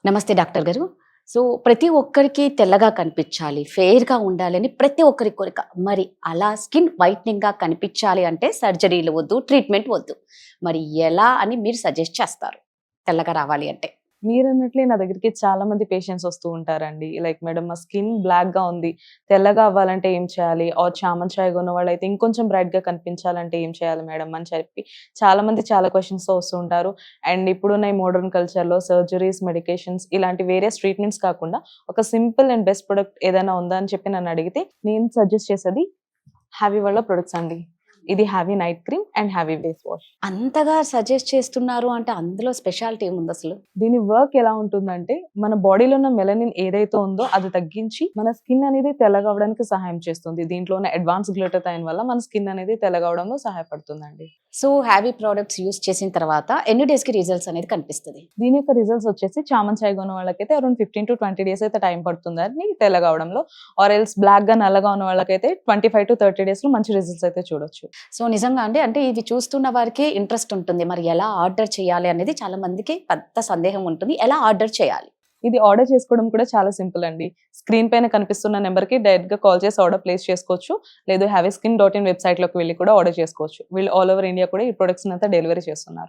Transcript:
నమస్తే డాక్టర్ గారు. సో, ప్రతి ఒక్కరికి తెల్లగా కనిపించాలి, ఫెయిర్‌గా ఉండాలని ప్రతి ఒక్కరి కోరిక. మరి అలా స్కిన్ వైట్‌నింగ్‌గా కనిపించాలి అంటే సర్జరీలు వద్దు, ట్రీట్మెంట్ వద్దు. మరి ఎలా అని మీరు సజెస్ట్ చేస్తారు? తెల్లగా రావాలి అంటే? మీరన్నట్లే నా దగ్గరికి చాలా మంది పేషెంట్స్ వస్తూ ఉంటారండి. లైక్ మేడం మా స్కిన్ బ్లాక్‌గా ఉంది. తెల్లగా అవ్వాలంటే ఏం చేయాలి? ఆర్ చామన్ చాయగా ఉన్నవాళ్ళైతే ఇంకొంచెం బ్రైట్‌గా కనిపించాలంటే ఏం చేయాలి మేడం? అని చెప్పి చాలా మంది చాలా క్వెషన్స్‌తో వస్తూ ఉంటారు. అండ్ ఇప్పుడున్న ఈ మోడర్న్ కల్చర్‌లో సర్జరీస్, మెడికేషన్స్ ఇలాంటి వేరియస్ ట్రీట్మెంట్స్ కాకుండా ఒక సింపుల్ అండ్ బెస్ట్ ప్రొడక్ట్ ఏదైనా ఉందా అని చెప్పి నన్ను అడిగితే నేను సజెస్ట్ చేసేది హ్యావీ వాళ్ళ ప్రొడక్ట్స్ అండి. ఇది heavy night cream and heavy face wash. అంతగా సజెస్ట్ చేస్తున్నారు అంటే అందులో స్పెషాలిటీ ఏముందసలు? దీని వర్క్ ఎలా ఉంటుందంటే, మన బాడీలో ఉన్న మెలనిన్ ఏదైతే ఉందో అది తగ్గించి, మన స్కిన్ అనేది తెల్లగా అవ్వడానికి సహాయం చేస్తుంది. దీంట్లో ఉన్న అడ్వాన్స్ గ్లూటాథైన్ వల్ల మన స్కిన్ అనేది తెల్లగా అవ్వడంలో సహాయపడుతుందండి. సో, హ్యావీ ప్రొడక్ట్స్ యూజ్ చేసిన తర్వాత ఎన్ని డేస్‌కి రిజల్ట్స్ అనేది కనిపిస్తది? దీని యొక్క రిజల్ట్స్ వచ్చేసి చామన్ చాయగా ఉన్న వాళ్ళకైతే అరౌండ్ 15-20 డేస్ అయితే టైం పడుతుందండి తెల్లగా అవ్వడంలో. ఆర్ ఎల్స్ బ్లాక్‌గా, నల్లగా ఉన్న వాళ్ళకైతే 25-30 డేస్‌లో మంచి రిజల్ట్స్ అయితే చూడొచ్చు. సో, నిజంగా అండి. అంటే ఇవి చూస్తున్న వారికి ఇంట్రెస్ట్ ఉంటుంది. మరి ఎలా ఆర్డర్ చేయాలి అనేది చాలా మందికి పెద్ద సందేహం ఉంటుంది. ఎలా ఆర్డర్ చేయాలి? ఇది ఆర్డర్ చేసుకోవడం కూడా చాలా సింపుల్ అండి. స్క్రీన్ పైన కనిపిస్తున్న నెంబర్‌కి డైరెక్ట్‌గా కాల్ చేసి ఆర్డర్ ప్లేస్ చేసుకోవచ్చు. లేదు హ్యావీస్కిన్.in వెబ్‌సైట్‌లోకి వెళ్లి కూడా ఆర్డర్ చేసుకోవచ్చు. వీళ్ళు ఆల్ ఓవర్ ఇండియా కూడా ఈ ప్రొడక్ట్స్‌నంతా డెలివరీ చేస్తున్నారు.